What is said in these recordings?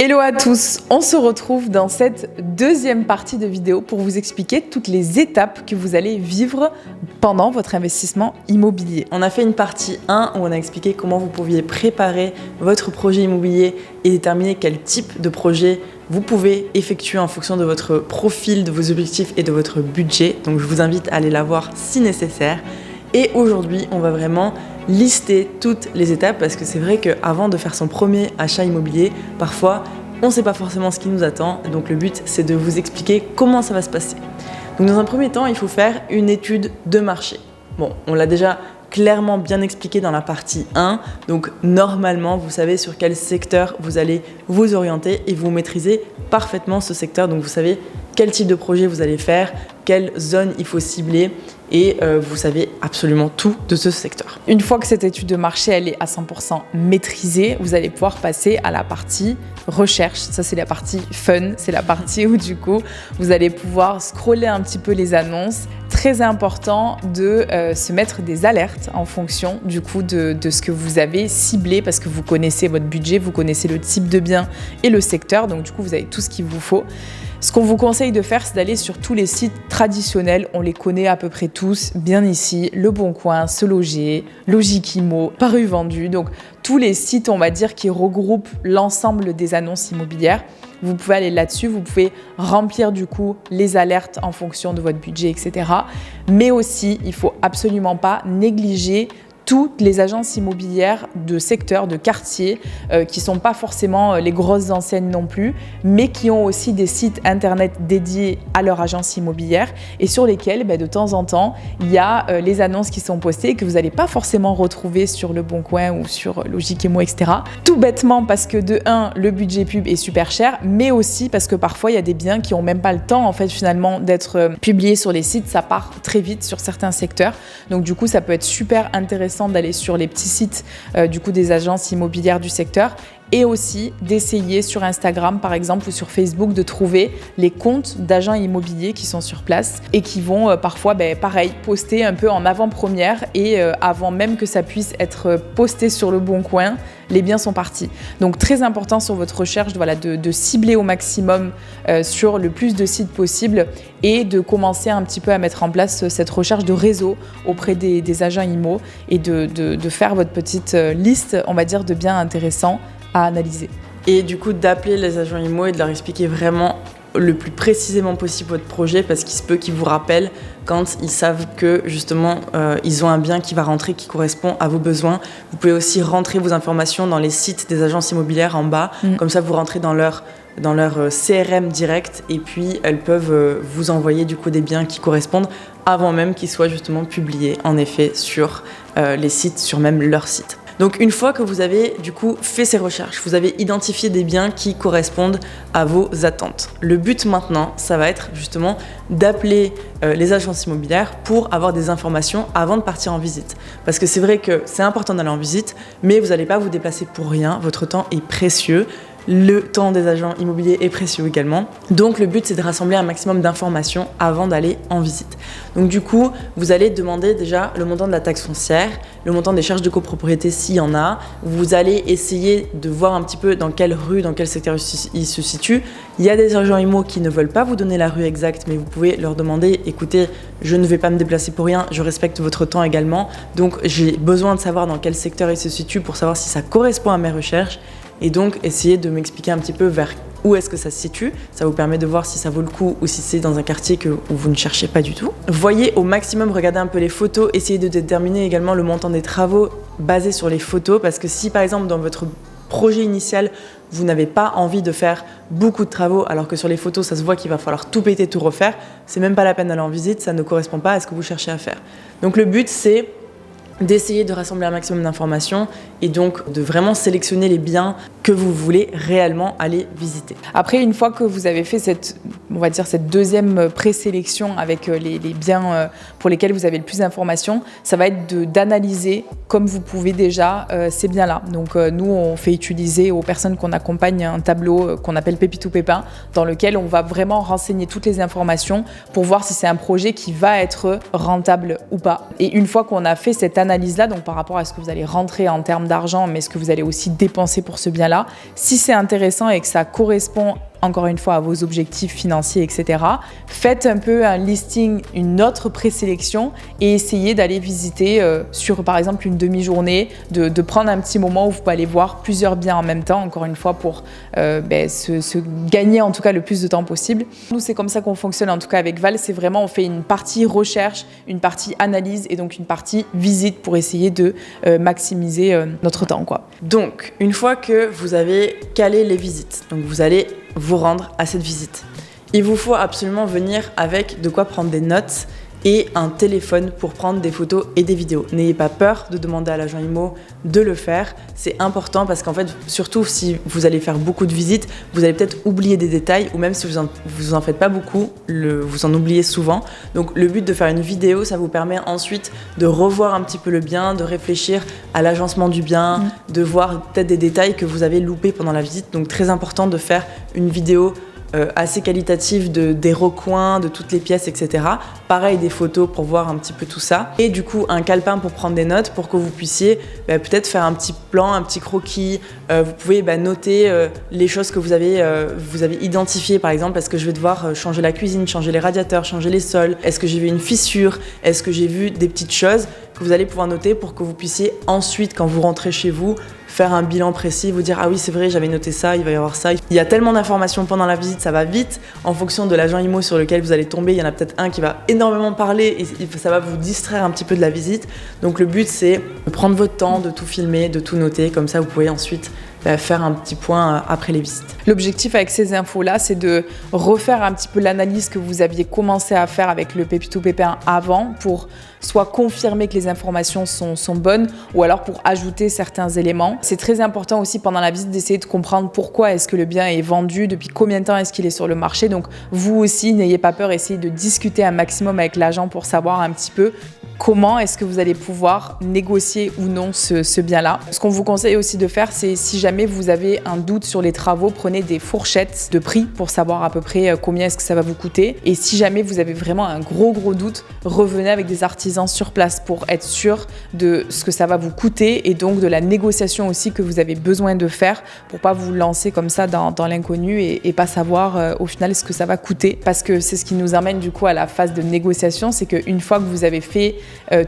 Hello à tous, on se retrouve dans cette deuxième partie de vidéo pour vous expliquer toutes les étapes que vous allez vivre pendant votre investissement immobilier. On a fait une partie 1 où on a expliqué comment vous pouviez préparer votre projet immobilier et déterminer quel type de projet vous pouvez effectuer en fonction de votre profil, de vos objectifs et de votre budget. Donc je vous invite à aller la voir si nécessaire. Et aujourd'hui, on va vraiment lister toutes les étapes parce que c'est vrai qu'avant de faire son premier achat immobilier, parfois, on ne sait pas forcément ce qui nous attend. Donc le but, c'est de vous expliquer comment ça va se passer. Donc dans un premier temps, il faut faire une étude de marché. Bon, on l'a déjà clairement bien expliqué dans la partie 1. Donc normalement, vous savez sur quel secteur vous allez vous orienter et vous maîtrisez parfaitement ce secteur. Donc vous savez quel type de projet vous allez faire, quelle zone il faut cibler et vous savez absolument tout de ce secteur. Une fois que cette étude de marché elle est à 100% maîtrisée, vous allez pouvoir passer à la partie recherche. Ça, c'est la partie fun, c'est la partie où du coup, vous allez pouvoir scroller un petit peu les annonces. Très important de se mettre des alertes en fonction du coup de ce que vous avez ciblé parce que vous connaissez votre budget, vous connaissez le type de bien et le secteur. Donc du coup, vous avez tout ce qu'il vous faut. Ce qu'on vous conseille de faire, c'est d'aller sur tous les sites traditionnels. On les connaît à peu près tous, bien ici, Le Bon Coin, Se Loger, Logikimo, Paru Vendu. Donc tous les sites, on va dire, qui regroupent l'ensemble des annonces immobilières. Vous pouvez aller là-dessus, vous pouvez remplir du coup les alertes en fonction de votre budget, etc. Mais aussi, il ne faut absolument pas négliger toutes les agences immobilières de secteur, de quartier, qui ne sont pas forcément les grosses enseignes non plus, mais qui ont aussi des sites internet dédiés à leur agence immobilière et sur lesquels, de temps en temps, il y a les annonces qui sont postées et que vous n'allez pas forcément retrouver sur Le Bon Coin ou sur Logikimo, etc. Tout bêtement parce que de 1, le budget pub est super cher, mais aussi parce que parfois, il y a des biens qui n'ont même pas le temps, en fait, finalement, d'être publiés sur les sites. Ça part très vite sur certains secteurs. Donc, du coup, ça peut être super intéressant d'aller sur les petits sites du coup des agences immobilières du secteur et aussi d'essayer sur Instagram par exemple ou sur Facebook de trouver les comptes d'agents immobiliers qui sont sur place et qui vont parfois pareil poster un peu en avant-première et avant même que ça puisse être posté sur Le Bon Coin, les biens sont partis. Donc très important sur votre recherche de cibler au maximum sur le plus de sites possible et de commencer un petit peu à mettre en place cette recherche de réseau auprès des agents IMO et de faire votre petite liste, on va dire, de biens intéressants à analyser. Et du coup, d'appeler les agents IMO et de leur expliquer vraiment le plus précisément possible votre projet parce qu'il se peut qu'ils vous rappellent quand ils savent que justement ils ont un bien qui va rentrer qui correspond à vos besoins. Vous pouvez aussi rentrer vos informations dans les sites des agences immobilières en bas, comme ça vous rentrez dans leur CRM direct et puis elles peuvent vous envoyer du coup des biens qui correspondent avant même qu'ils soient justement publiés en effet sur les sites, sur même leur site. Donc une fois que vous avez du coup fait ces recherches, vous avez identifié des biens qui correspondent à vos attentes. Le but maintenant, ça va être justement d'appeler les agences immobilières pour avoir des informations avant de partir en visite. Parce que c'est vrai que c'est important d'aller en visite, mais vous n'allez pas vous déplacer pour rien, votre temps est précieux. Le temps des agents immobiliers est précieux également. Donc le but, c'est de rassembler un maximum d'informations avant d'aller en visite. Donc du coup, vous allez demander déjà le montant de la taxe foncière, le montant des charges de copropriété s'il y en a. Vous allez essayer de voir un petit peu dans quelle rue, dans quel secteur il se situe. Il y a des agents IMO qui ne veulent pas vous donner la rue exacte, mais vous pouvez leur demander, écoutez, je ne vais pas me déplacer pour rien, je respecte votre temps également. Donc j'ai besoin de savoir dans quel secteur il se situe pour savoir si ça correspond à mes recherches. Et donc, essayez de m'expliquer un petit peu vers où est-ce que ça se situe. Ça vous permet de voir si ça vaut le coup ou si c'est dans un quartier où vous ne cherchez pas du tout. Voyez au maximum, regardez un peu les photos. Essayez de déterminer également le montant des travaux basés sur les photos. Parce que si, par exemple, dans votre projet initial, vous n'avez pas envie de faire beaucoup de travaux, alors que sur les photos, ça se voit qu'il va falloir tout péter, tout refaire, c'est même pas la peine d'aller en visite, ça ne correspond pas à ce que vous cherchez à faire. Donc le but, c'est d'essayer de rassembler un maximum d'informations et donc de vraiment sélectionner les biens que vous voulez réellement aller visiter. Après, une fois que vous avez fait cette deuxième présélection avec les biens pour lesquels vous avez le plus d'informations, ça va être d'analyser comme vous pouvez déjà ces biens-là. Donc nous, on fait utiliser aux personnes qu'on accompagne un tableau qu'on appelle Pépite ou Pépin, dans lequel on va vraiment renseigner toutes les informations pour voir si c'est un projet qui va être rentable ou pas. Et une fois qu'on a fait cette analyse analyses-là, donc par rapport à ce que vous allez rentrer en termes d'argent, mais ce que vous allez aussi dépenser pour ce bien-là, si c'est intéressant et que ça correspond encore une fois à vos objectifs financiers, etc., faites un peu un listing, une autre présélection et essayez d'aller visiter sur par exemple une demi-journée, de prendre un petit moment où vous pouvez aller voir plusieurs biens en même temps, encore une fois pour se gagner en tout cas le plus de temps possible. Nous, c'est comme ça qu'on fonctionne en tout cas avec Val, c'est vraiment on fait une partie recherche, une partie analyse et donc une partie visite pour essayer de maximiser notre temps, quoi. Donc, une fois que vous avez calé les visites, donc vous allez vous rendre à cette visite, il vous faut absolument venir avec de quoi prendre des notes et un téléphone pour prendre des photos et des vidéos. N'ayez pas peur de demander à l'agent IMO de le faire, c'est important parce qu'en fait, surtout si vous allez faire beaucoup de visites, vous allez peut-être oublier des détails ou même si vous en faites pas beaucoup, vous en oubliez souvent. Donc le but de faire une vidéo, ça vous permet ensuite de revoir un petit peu le bien, de réfléchir à l'agencement du bien, de voir peut-être des détails que vous avez loupés pendant la visite. Donc très important de faire une vidéo assez qualitative des recoins, de toutes les pièces, etc. Pareil, des photos pour voir un petit peu tout ça. Et du coup, un calepin pour prendre des notes pour que vous puissiez peut-être faire un petit plan, un petit croquis. Vous pouvez noter les choses que vous avez identifiées, par exemple, est-ce que je vais devoir changer la cuisine, changer les radiateurs, changer les sols, est-ce que j'ai vu une fissure, est-ce que j'ai vu des petites choses que vous allez pouvoir noter pour que vous puissiez ensuite, quand vous rentrez chez vous, faire un bilan précis, vous dire « Ah oui, c'est vrai, j'avais noté ça, il va y avoir ça ». Il y a tellement d'informations pendant la visite, ça va vite. En fonction de l'agent IMO sur lequel vous allez tomber, il y en a peut-être un qui va énormément parler et ça va vous distraire un petit peu de la visite. Donc le but, c'est de prendre votre temps, de tout filmer, de tout noter. Comme ça, vous pouvez ensuite faire un petit point après les visites. L'objectif avec ces infos-là, c'est de refaire un petit peu l'analyse que vous aviez commencé à faire avec le P2P1 avant pour soit confirmer que les informations sont bonnes ou alors pour ajouter certains éléments. C'est très important aussi pendant la visite d'essayer de comprendre pourquoi est-ce que le bien est vendu, depuis combien de temps est-ce qu'il est sur le marché. Donc vous aussi, n'ayez pas peur, essayez de discuter un maximum avec l'agent pour savoir un petit peu comment est-ce que vous allez pouvoir négocier ou non ce bien-là. Ce qu'on vous conseille aussi de faire, c'est si jamais vous avez un doute sur les travaux, prenez des fourchettes de prix pour savoir à peu près combien est-ce que ça va vous coûter. Et si jamais vous avez vraiment un gros doute, revenez avec des artisans sur place pour être sûr de ce que ça va vous coûter et donc de la négociation aussi que vous avez besoin de faire pour pas vous lancer comme ça dans l'inconnu et pas savoir au final ce que ça va coûter. Parce que c'est ce qui nous amène du coup à la phase de négociation, c'est qu'une fois que vous avez fait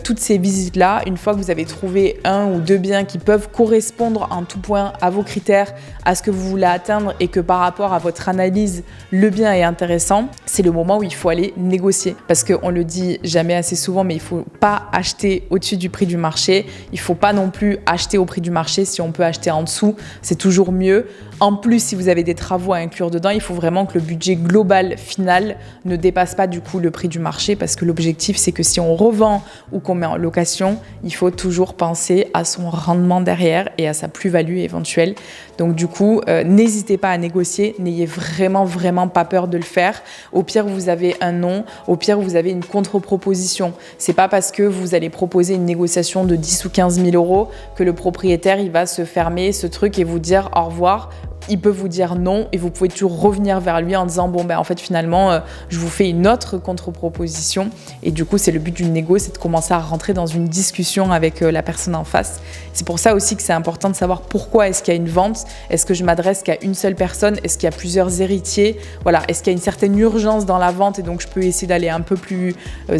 toutes ces visites-là, une fois que vous avez trouvé un ou deux biens qui peuvent correspondre en tout point à vos critères, à ce que vous voulez atteindre et que par rapport à votre analyse, le bien est intéressant, c'est le moment où il faut aller négocier. Parce qu'on le dit jamais assez souvent, mais il ne faut pas acheter au-dessus du prix du marché. Il ne faut pas non plus acheter au prix du marché. Si on peut acheter en dessous, c'est toujours mieux. En plus, si vous avez des travaux à inclure dedans, il faut vraiment que le budget global final ne dépasse pas du coup le prix du marché parce que l'objectif, c'est que si on revend ou qu'on met en location, il faut toujours penser à son rendement derrière et à sa plus-value éventuelle. Donc du coup, n'hésitez pas à négocier, n'ayez vraiment pas peur de le faire. Au pire, vous avez un non, au pire, vous avez une contre-proposition. C'est pas parce que vous allez proposer une négociation de 10 ou 15 000 euros que le propriétaire, il va se fermer ce truc et vous dire au revoir. Il peut vous dire non et vous pouvez toujours revenir vers lui en disant bon en fait finalement je vous fais une autre contre-proposition et du coup c'est le but d'une négo, c'est de commencer à rentrer dans une discussion avec la personne en face. C'est pour ça aussi que c'est important de savoir pourquoi est-ce qu'il y a une vente, est-ce que je m'adresse qu'à une seule personne, est-ce qu'il y a plusieurs héritiers, voilà, est-ce qu'il y a une certaine urgence dans la vente et donc je peux essayer d'aller un peu plus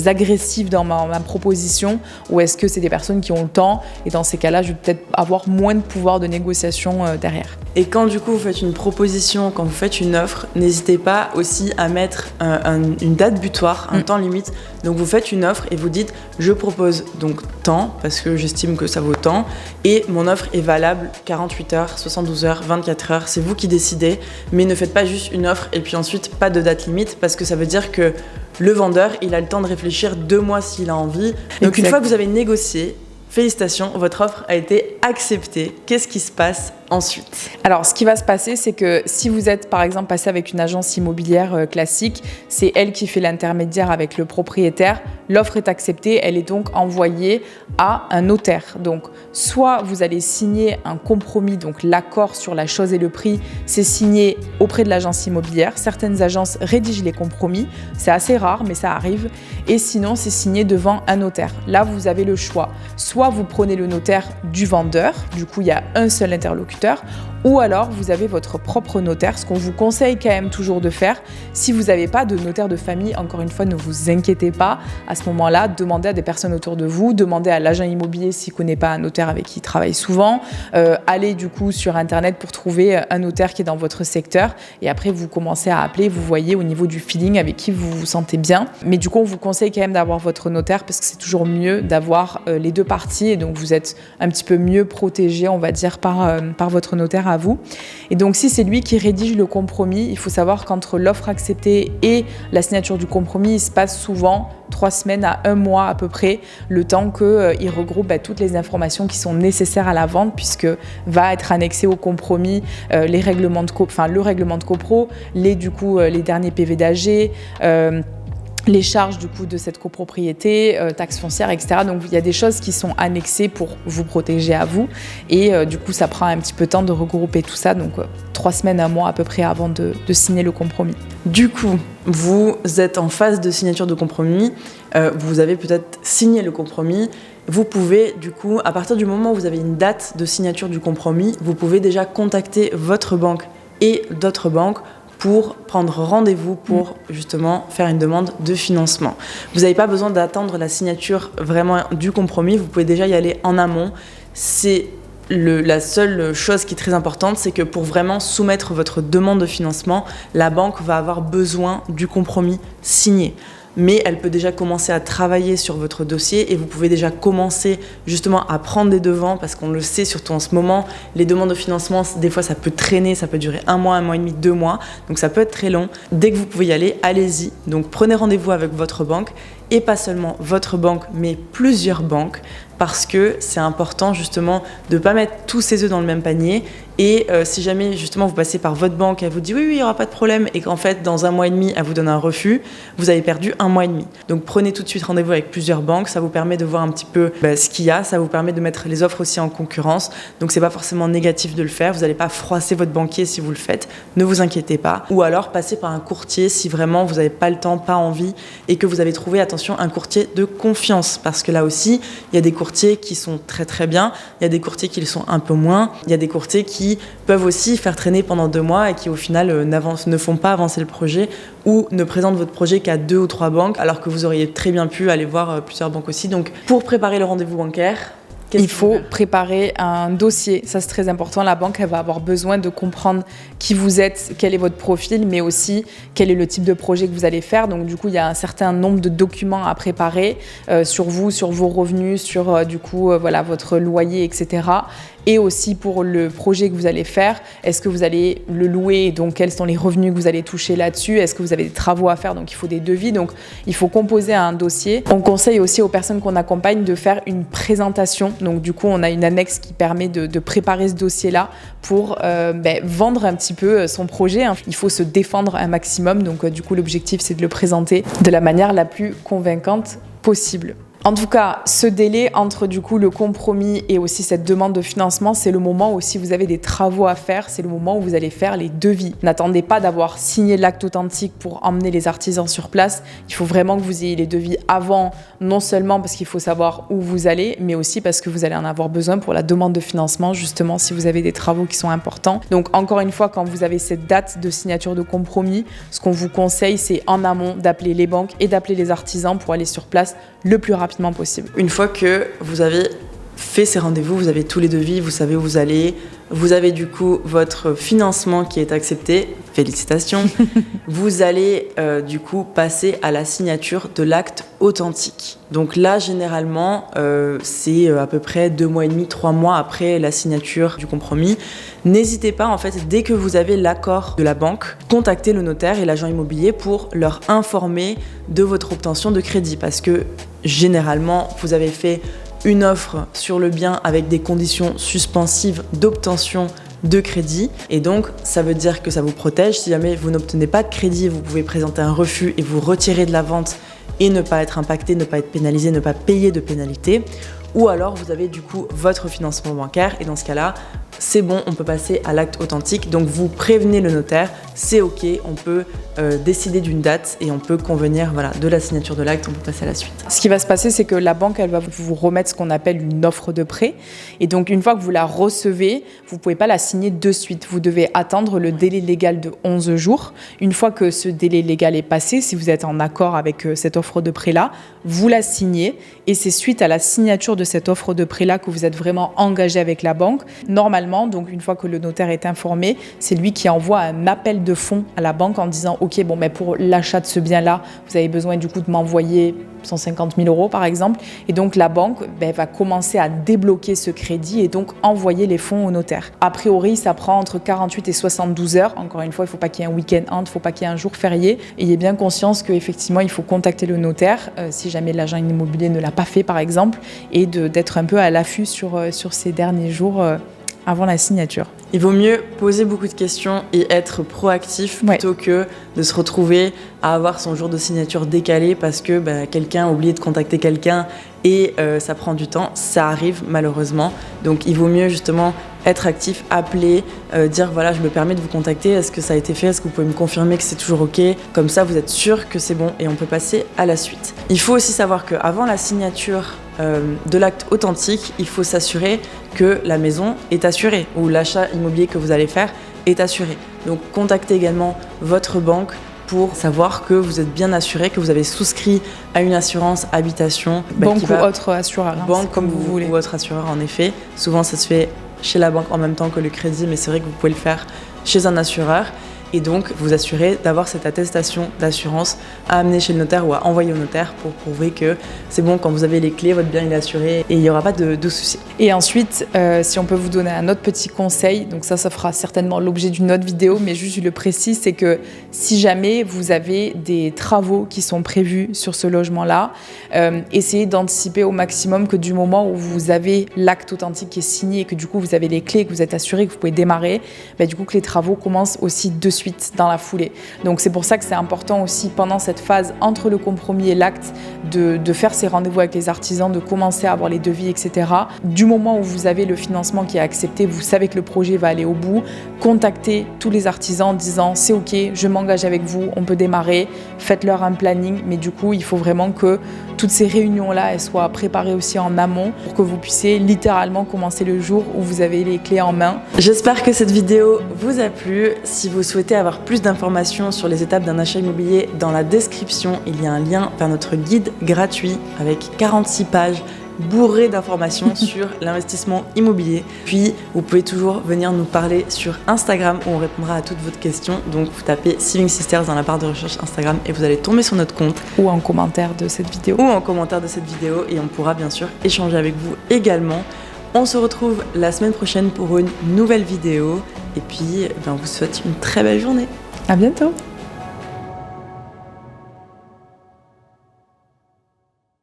agressif dans ma proposition ou est-ce que c'est des personnes qui ont le temps et dans ces cas-là je vais peut-être avoir moins de pouvoir de négociation derrière. Et quand du coup vous faites une proposition, quand vous faites une offre, n'hésitez pas aussi à mettre une date butoir, un temps limite. Donc vous faites une offre et vous dites je propose donc tant parce que j'estime que ça vaut tant et mon offre est valable 48 heures, 72 heures, 24 heures, c'est vous qui décidez, mais ne faites pas juste une offre et puis ensuite pas de date limite parce que ça veut dire que le vendeur il a le temps de réfléchir 2 mois s'il a envie. Donc une fois que vous avez négocié, félicitations, votre offre a été acceptée. Qu'est-ce qui se passe ensuite? Alors, ce qui va se passer, c'est que si vous êtes, par exemple, passé avec une agence immobilière classique, c'est elle qui fait l'intermédiaire avec le propriétaire. L'offre est acceptée, elle est donc envoyée à un notaire. Donc, soit vous allez signer un compromis, donc l'accord sur la chose et le prix, c'est signé auprès de l'agence immobilière. Certaines agences rédigent les compromis, c'est assez rare, mais ça arrive. Et sinon, c'est signé devant un notaire. Là, vous avez le choix. Soit soit vous prenez le notaire du vendeur, du coup il y a un seul interlocuteur, ou alors vous avez votre propre notaire, ce qu'on vous conseille quand même toujours de faire. Si vous n'avez pas de notaire de famille, encore une fois, ne vous inquiétez pas. À ce moment-là, demandez à des personnes autour de vous, demandez à l'agent immobilier s'il ne connaît pas un notaire avec qui il travaille souvent. Allez du coup sur Internet pour trouver un notaire qui est dans votre secteur. Et après, vous commencez à appeler, vous voyez au niveau du feeling avec qui vous vous sentez bien. Mais du coup, on vous conseille quand même d'avoir votre notaire parce que c'est toujours mieux d'avoir les deux parties. Et donc, vous êtes un petit peu mieux protégé, on va dire, par votre notaire à vous. Et donc si c'est lui qui rédige le compromis, il faut savoir qu'entre l'offre acceptée et la signature du compromis, il se passe souvent 3 semaines à 1 mois à peu près, le temps qu'il regroupe toutes les informations qui sont nécessaires à la vente, puisque va être annexé au compromis le règlement de copro, les derniers PV d'AG, les charges du coup de cette copropriété, taxes foncières, etc. Donc il y a des choses qui sont annexées pour vous protéger à vous et du coup ça prend un petit peu de temps de regrouper tout ça, donc 3 semaines, 1 mois à peu près avant de signer le compromis. Du coup, vous êtes en phase de signature de compromis, vous avez peut-être signé le compromis, vous pouvez du coup, à partir du moment où vous avez une date de signature du compromis, vous pouvez déjà contacter votre banque et d'autres banques pour prendre rendez-vous pour justement faire une demande de financement. Vous n'avez pas besoin d'attendre la signature vraiment du compromis, vous pouvez déjà y aller en amont. C'est la seule chose qui est très importante, c'est que pour vraiment soumettre votre demande de financement, la banque va avoir besoin du compromis signé. Mais elle peut déjà commencer à travailler sur votre dossier et vous pouvez déjà commencer justement à prendre des devants parce qu'on le sait surtout en ce moment, les demandes de financement, des fois ça peut traîner, ça peut durer 1 mois, 1 mois et demi, 2 mois, donc ça peut être très long. Dès que vous pouvez y aller, allez-y. Donc prenez rendez-vous avec votre banque et pas seulement votre banque, mais plusieurs banques parce que c'est important justement de ne pas mettre tous ses œufs dans le même panier. Et si jamais justement vous passez par votre banque, elle vous dit oui, il n'y aura pas de problème, et qu'en fait dans 1 mois et demi, elle vous donne un refus, vous avez perdu 1 mois et demi. Donc prenez tout de suite rendez-vous avec plusieurs banques, ça vous permet de voir un petit peu ce qu'il y a, ça vous permet de mettre les offres aussi en concurrence. Donc c'est pas forcément négatif de le faire, vous n'allez pas froisser votre banquier si vous le faites, ne vous inquiétez pas. Ou alors passez par un courtier si vraiment vous n'avez pas le temps, pas envie, et que vous avez trouvé, attention, un courtier de confiance. Parce que là aussi, il y a des courtiers qui sont très très bien, il y a des courtiers qui le sont un peu moins, il y a des courtiers qui peuvent aussi faire traîner pendant 2 mois et qui au final ne font pas avancer le projet ou ne présentent votre projet qu'à 2 ou 3 banques alors que vous auriez très bien pu aller voir plusieurs banques aussi. Donc pour préparer le rendez-vous bancaire, il faut préparer un dossier, ça c'est très important. La banque elle va avoir besoin de comprendre qui vous êtes, quel est votre profil, mais aussi quel est le type de projet que vous allez faire. Donc du coup, il y a un certain nombre de documents à préparer sur vous, sur vos revenus, sur votre loyer, etc. Et aussi pour le projet que vous allez faire, est-ce que vous allez le louer, donc quels sont les revenus que vous allez toucher là-dessus, est-ce que vous avez des travaux à faire, donc il faut des devis, donc il faut composer un dossier. On conseille aussi aux personnes qu'on accompagne de faire une présentation, donc du coup on a une annexe qui permet de préparer ce dossier-là pour vendre un petit peu son projet. Il faut se défendre un maximum, donc du coup l'objectif c'est de le présenter de la manière la plus convaincante possible. En tout cas, ce délai entre du coup le compromis et aussi cette demande de financement, c'est le moment où si vous avez des travaux à faire, c'est le moment où vous allez faire les devis. N'attendez pas d'avoir signé l'acte authentique pour emmener les artisans sur place. Il faut vraiment que vous ayez les devis avant, non seulement parce qu'il faut savoir où vous allez, mais aussi parce que vous allez en avoir besoin pour la demande de financement, justement si vous avez des travaux qui sont importants. Donc encore une fois, quand vous avez cette date de signature de compromis, ce qu'on vous conseille, c'est en amont d'appeler les banques et d'appeler les artisans pour aller sur place le plus rapidement possible. Une fois que vous avez fait ces rendez-vous, vous avez tous les devis, vous savez où vous allez, vous avez du coup votre financement qui est accepté, félicitations, vous allez du coup passer à la signature de l'acte authentique. Donc là, généralement, c'est à peu près 2 mois et demi, 3 mois après la signature du compromis. N'hésitez pas, en fait, dès que vous avez l'accord de la banque, contactez le notaire et l'agent immobilier pour leur informer de votre obtention de crédit. Parce que généralement, vous avez fait une offre sur le bien avec des conditions suspensives d'obtention de crédit. Et donc, ça veut dire que ça vous protège. Si jamais vous n'obtenez pas de crédit, vous pouvez présenter un refus et vous retirer de la vente et ne pas être impacté, ne pas être pénalisé, ne pas payer de pénalité. Ou alors, vous avez du coup votre financement bancaire et dans ce cas-là, c'est bon, on peut passer à l'acte authentique. Donc, vous prévenez le notaire c'est ok, on peut décider d'une date et on peut convenir de la signature de l'acte, on peut passer à la suite. Ce qui va se passer, c'est que la banque, elle va vous remettre ce qu'on appelle une offre de prêt. Et donc, une fois que vous la recevez, vous ne pouvez pas la signer de suite. Vous devez attendre le délai légal de 11 jours. Une fois que ce délai légal est passé, si vous êtes en accord avec cette offre de prêt-là, vous la signez. Et c'est suite à la signature de cette offre de prêt-là que vous êtes vraiment engagé avec la banque. Normalement, donc une fois que le notaire est informé, c'est lui qui envoie un appel de fonds à la banque en disant « Ok, pour l'achat de ce bien-là, vous avez besoin du coup de m'envoyer 150 000 euros par exemple. » Et donc la banque va commencer à débloquer ce crédit et donc envoyer les fonds au notaire. A priori, ça prend entre 48 et 72 heures. Encore une fois, il ne faut pas qu'il y ait un week-end entre, il ne faut pas qu'il y ait un jour férié. Et ayez bien conscience qu'effectivement, il faut contacter le notaire si jamais l'agent immobilier ne l'a pas fait par exemple, et d'être un peu à l'affût sur ces derniers jours avant la signature. Il vaut mieux poser beaucoup de questions et être proactif plutôt que de se retrouver à avoir son jour de signature décalé parce que quelqu'un a oublié de contacter quelqu'un et ça prend du temps. Ça arrive malheureusement. Donc il vaut mieux justement être actif, appeler, dire voilà, je me permets de vous contacter, est-ce que ça a été fait, est-ce que vous pouvez me confirmer que c'est toujours ok? Comme ça, vous êtes sûr que c'est bon et on peut passer à la suite. Il faut aussi savoir qu'avant la signature de l'acte authentique, il faut s'assurer que la maison est assurée ou l'achat immobilier que vous allez faire est assuré. Donc contactez également votre banque pour savoir que vous êtes bien assuré, que vous avez souscrit à une assurance habitation. Banque ou autre assureur. Banque comme vous voulez. Ou autre assureur en effet. Souvent ça se fait chez la banque en même temps que le crédit, mais c'est vrai que vous pouvez le faire chez un assureur. Et donc, vous assurez d'avoir cette attestation d'assurance à amener chez le notaire ou à envoyer au notaire pour prouver que c'est bon, quand vous avez les clés, votre bien est assuré et il n'y aura pas de soucis. Et ensuite, si on peut vous donner un autre petit conseil, donc ça fera certainement l'objet d'une autre vidéo, mais juste je le précise, c'est que si jamais vous avez des travaux qui sont prévus sur ce logement-là, essayez d'anticiper au maximum que du moment où vous avez l'acte authentique qui est signé et que du coup vous avez les clés, que vous êtes assuré, que vous pouvez démarrer, du coup que les travaux commencent aussi de suite dans la foulée. Donc c'est pour ça que c'est important aussi pendant cette phase entre le compromis et l'acte de faire ces rendez-vous avec les artisans, de commencer à avoir les devis, etc. Du moment où vous avez le financement qui est accepté, vous savez que le projet va aller au bout, contactez tous les artisans en disant c'est ok, je m'engage avec vous, on peut démarrer, faites-leur un planning, mais du coup il faut vraiment que toutes ces réunions-là elles soient préparées aussi en amont pour que vous puissiez littéralement commencer le jour où vous avez les clés en main. J'espère que cette vidéo vous a plu. Si vous souhaitez avoir plus d'informations sur les étapes d'un achat immobilier, dans la description, il y a un lien vers notre guide gratuit avec 46 pages bourré d'informations sur l'investissement immobilier. Puis, vous pouvez toujours venir nous parler sur Instagram où on répondra à toutes vos questions. Donc, vous tapez Saving Sisters dans la barre de recherche Instagram et vous allez tomber sur notre compte. Ou en commentaire de cette vidéo. Et on pourra bien sûr échanger avec vous également. On se retrouve la semaine prochaine pour une nouvelle vidéo. Et puis, on vous souhaite une très belle journée. À bientôt.